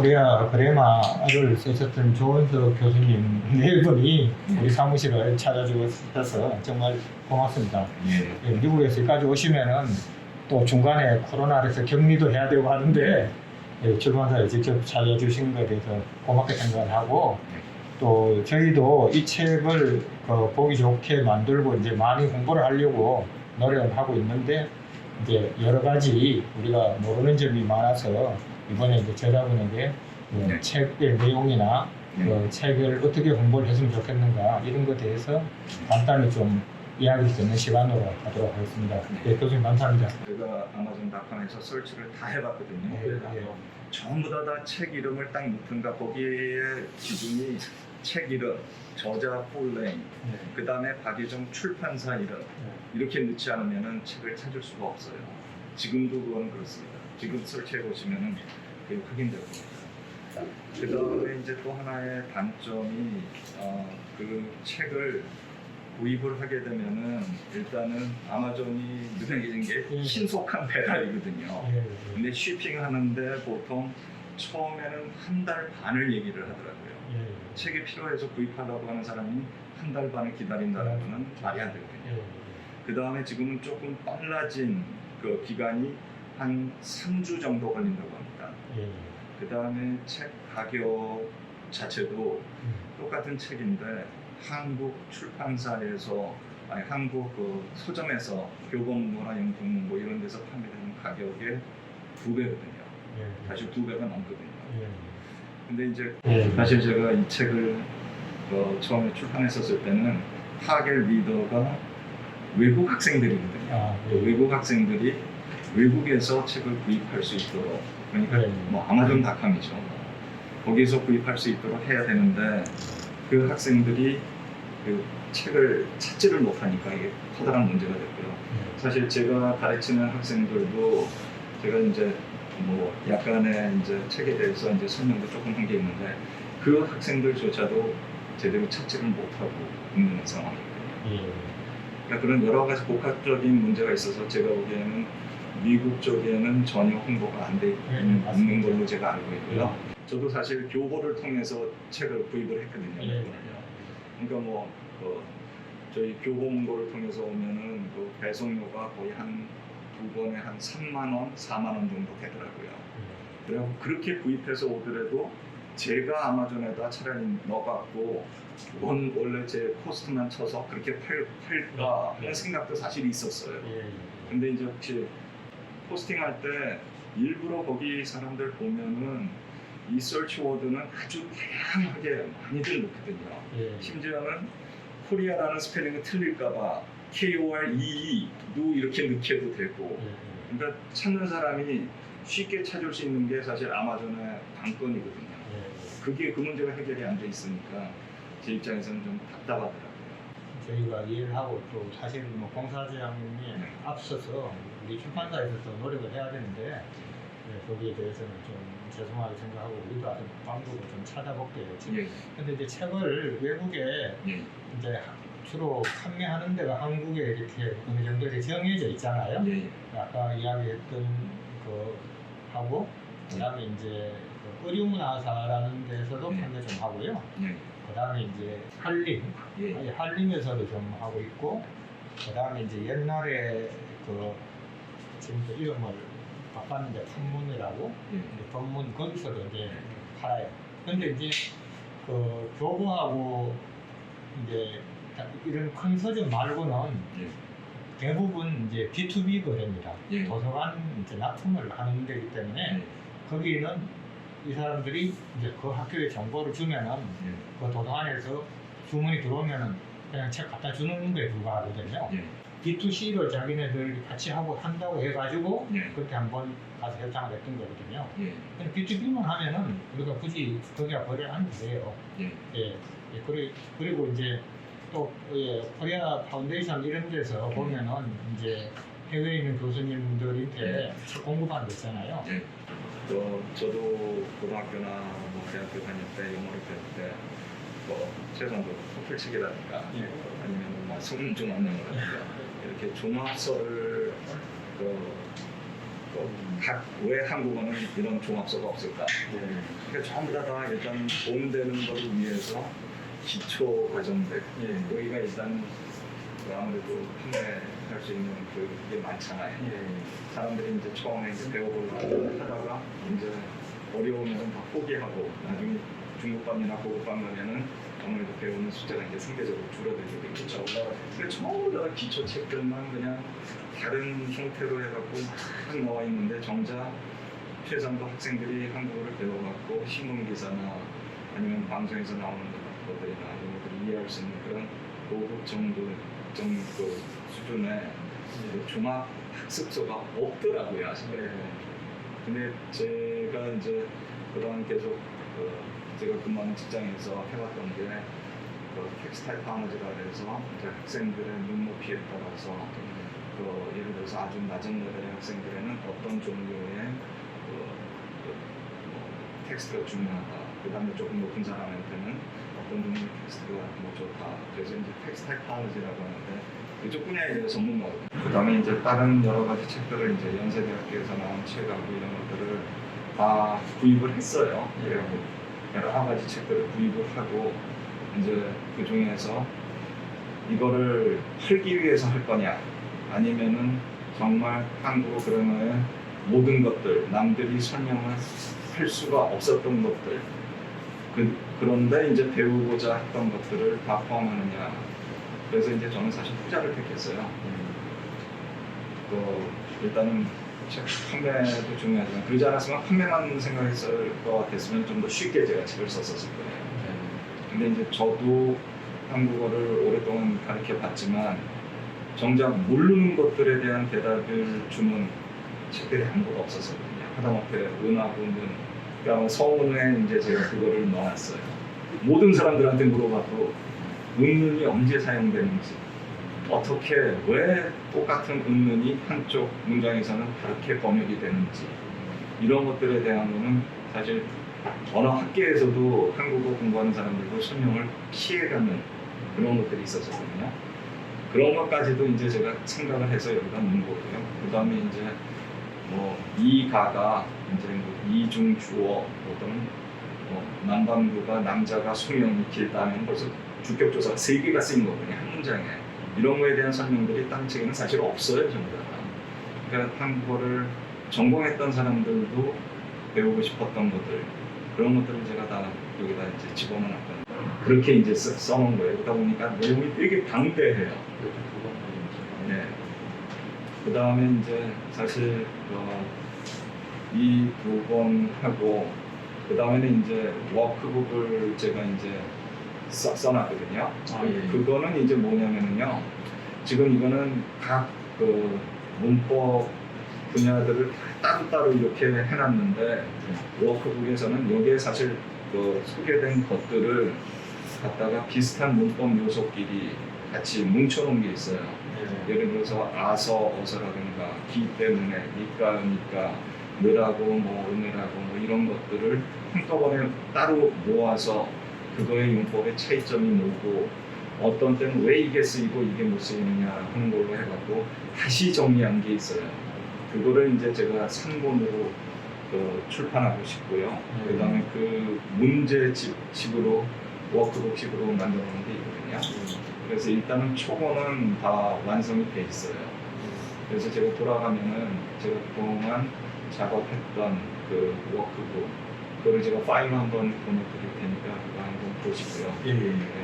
코리아 그래마를 쓰셨던 조은석 교수님 네 분이 우리 사무실을 찾아주셔서 정말 고맙습니다. 예, 미국에서 여기까지 오시면은 또 중간에 코로나에서 격리도 해야 되고 하는데 예, 출판사에 직접 찾아주신 것에 대해서 고맙게 생각을 하고 또 저희도 이 책을 보기 좋게 만들고 이제 많이 홍보를 하려고 노력을 하고 있는데 이제 여러 가지 우리가 모르는 점이 많아서 이번에 이제 저자분에게 그 책의 내용이나 그 책을 어떻게 홍보를 했으면 좋겠는가 이런 것에 대해서 간단히 좀 이야기할 수 있는 시간으로 하도록 하겠습니다. 네, 교수님 감사합니다. 제가 아마존닷컴에서 설치를 다 해봤거든요. 예. 전부 다 책 이름을 딱 넣든가 거기에 기준이 책 이름, 저자 풀네임, 그 다음에 박예정 출판사 이름 이렇게 넣지 않으면 책을 찾을 수가 없어요. 지금도 그건 그렇습니다. 지금 설치해 보시면 그게 확인될 겁니다. 그 다음에 이제 또 하나의 단점이 그 책을 구입을 하게 되면은 일단은 아마존이 유명해진 게 신속한 배달이거든요. 근데 쇼핑하는데 보통 처음에는 한 달 반을 얘기를 하더라고요. 책이 필요해서 구입하려고 하는 사람이 한 달 반을 기다린다는 것은 말이 안 되거든요. 그 다음에 지금은 조금 빨라진 그 기간이 한 3주 정도 걸린다고 합니다. 그 다음에 책 가격 자체도 똑같은 책인데 한국 출판사에서 한국 그 서점에서 교본문고나 영문고 이런 데서 판매되는 가격의 2배거든요. 사실 2배가 넘거든요. 근데 이제 사실 제가 이 책을 처음에 출판했었을 때는 타겟 리더가 외국 학생들이거든요. 외국 학생들이 외국에서 책을 구입할 수 있도록 그러니까 뭐 아마존닷컴이죠. 거기서 구입할 수 있도록 해야 되는데 그 학생들이 그 책을 찾지를 못하니까 이게 커다란 문제가 됐고요. 사실 제가 가르치는 학생들도 제가 이제 뭐 약간의 이제 책에 대해서 이제 설명도 조금 한 게 있는데 그 학생들조차도 제대로 찾지를 못하고 있는 상황이거든요. 그러니까 그런 여러 가지 복합적인 문제가 있어서 제가 보기에는 미국 쪽에는 전혀 홍보가 안 돼 있는 걸로 제가 알고 있고요. 저도 사실 교보를 통해서 책을 구입을 했거든요. 그러니까 뭐 저희 교보문고를 통해서 오면은 그 배송료가 거의 한 2번에 한 3만 원, 4만 원 정도 되더라고요. 그래서 그렇게 구입해서 오더라도 제가 아마존에다 차라리 넣어갖고 원래 제 코스트만 쳐서 그렇게 팔까 하는 생각도 사실 있었어요. 근데 이제 혹시 포스팅할 때 일부러 거기 사람들 보면은 이 서치 워드는 아주 다양하게 많이들 넣거든요. 심지어는 코리아라는 스펠링이 틀릴까봐 KOREE도 이렇게 넣게도 되고 그러니까 찾는 사람이 쉽게 찾을 수 있는 게 사실 아마존의 관건이거든요. 그게 그 문제가 해결이 안 돼 있으니까 제 입장에서는 좀 답답하더라고요. 저희가 이해를 하고 또 사실 뭐 공사장님이 앞서서 우리 출판사에서도 노력을 해야 되는데 거기에 대해서는 좀 죄송하게 생각하고 우리도 아주 방법을 좀 찾아볼게요. 근데 이제 책을 외국에 이제 주로 판매하는 데가 한국에 이렇게 어느 정도 이렇게 정해져 있잖아요. 아까 이야기했던 거 하고 그다음에 이제 그 의류문화사라는 데서도 판매 좀 하고요. 그다음에 이제 한림에서도 좀 하고 있고 그다음에 이제 옛날에 그 지금 이름을 바꿨는데 품문이라고 법문 거기서도 이제 팔아요. 근데 이제 그 교보하고 이제 이런 큰 서점 말고는 대부분 이제 B2B 거래입니다. 도서관 이제 납품을 하는 데이기 때문에 거기는 이 사람들이 이제 그 학교에 정보를 주면은 그 도서관에서 주문이 들어오면은 그냥 책 갖다 주는 거에 불과하거든요. B2C를 자기네들이 같이 한다고 해가지고 그렇게 한번 가서 협상을 했던 거거든요. 근데 B2B만 하면은 우리가 굳이 거기가 거래를 안 돼요. 그리고 이제 또 코리아 파운데이션 이런 데서 보면은 이제 해외에 있는 교수님들한테 책 공급하는 거 있잖아요. 저도 고등학교나 뭐 대학교 다닐 때 영어를 배울 때 최소한 토플책이라든가 아니면 뭐 성중언어라든가 이렇게 종합서를 왜 한국어는 이런 종합서가 없을까? 네. 그러니까 전부 다 일단 돈 되는 것을 위해서 기초 과정들 예. 여기가 일단 아무래도 판매할 수 있는 그게 많잖아요. 예. 사람들이 이제 처음에 이제 배워보려고 하다가 이제 어려우면 다 포기하고 나중에 중급반이나 고급반 가면은 아무래도 배우는 숫자가 이제 상대적으로 줄어들게 되겠죠. 그러니까 전부 다 기초 책들만 그냥 다른 형태로 해갖고 막 나와 있는데 정작 최상도 학생들이 한국어를 배워갖고 신문기사나 아니면 방송에서 나오는 것들이나 이런 것들을 이해할 수 있는 그런 고급 정도 수준의 종합 학습서가 없더라고요, 아직. 근데 제가 이제 그동안 계속 제가 근무하는 직장에서 해왔던 게 텍스타일 파머즈라 그래서 이제 학생들의 눈높이에 따라서 예를 들어서 아주 낮은 레벨의 학생들에는 어떤 종류의 텍스트가 중요하다. 그 다음에 조금 높은 사람한테는 어떤 종류의 텍스트가 좋다. 그래서 이제 텍스타일 파머즈라고 하는데 이쪽 분야에 대해 전문가거든요. 그 다음에 이제 다른 여러 가지 책들을 이제 연세대학교에서 나온 책하고 이런 것들을 다 구입을 했어요. 그래갖고 여러 가지 책들을 구입을 하고 이제 그 중에서 이거를 팔기 위해서 할 거냐 아니면은 정말 한국어 그래머의 모든 것들 남들이 설명을 할 수가 없었던 것들 그런데 이제 배우고자 했던 것들을 다 포함하느냐. 그래서 이제 저는 사실 후자를 택했어요. 일단은 책 판매도 중요하지만 그러지 않았으면 판매만 생각했을 것 같았으면 좀 더 쉽게 제가 책을 썼었을 거예요. 근데 이제 저도 한국어를 오랫동안 가르쳐 봤지만 정작 모르는 것들에 대한 대답을 주는 책들이 아무것도 없었거든요. 하다못해 은하고는 그러니까 서원에 이제 제가 그거를 넣어놨어요. 모든 사람들한테 물어봐도 은문이 언제 사용되는지 어떻게 왜 똑같은 은문이 한쪽 문장에서는 다르게 번역이 되는지 이런 것들에 대한 거는 사실 언어 학계에서도 한국어 공부하는 사람들도 설명을 피해가는 그런 것들이 있었거든요. 그런 것까지도 이제 제가 생각을 해서 여기다 넣은 거고요. 그 다음에 이제 이 가가 이제 이중 주어 또는 남반구가 남자가 수명이 길다면 벌써 주격조사 3개가 쓰인 거거든요. 한 문장에. 이런 거에 대한 설명들이 다른 책에는 사실 없어요. 전부 다. 그러니까 한국어를 전공했던 사람들도 배우고 싶었던 것들 그런 것들을 제가 다 여기다 이제 집어넣었던 그렇게 이제 써놓은 거예요. 그러다 보니까 내용이 되게 방대해요. 네. 그 다음에 이제 사실 이 두 번 하고 그 다음에는 이제 워크북을 제가 이제 써놨거든요. 그거는 이제 뭐냐면요. 지금 이거는 각 그 문법 분야들을 따로따로 이렇게 해놨는데 워크북에서는 여기에 사실 소개된 것들을 갖다가 비슷한 문법 요소끼리 같이 뭉쳐놓은 게 있어요. 예를 들어서 아서, 어서라든가 기 때문에, 니까, 느라고, 은이라고 이런 것들을 한꺼번에 따로 모아서 그거의 용법의 차이점이 뭐고 어떤 때는 왜 이게 쓰이고 이게 못 쓰이느냐 하는 걸로 해갖고 다시 정리한 게 있어요. 그거를 이제 제가 3권으로 출판하고 싶고요. 그 다음에 그 문제집으로 워크북식으로 만들어 놓은 게 있거든요. 그래서 일단은 초본은 다 완성이 돼 있어요. 그래서 제가 돌아가면은 제가 그동안 작업했던 그 워크북 그거를 제가 파일로 한번 보내드릴 테니까 그거 한번 보시고요. 예.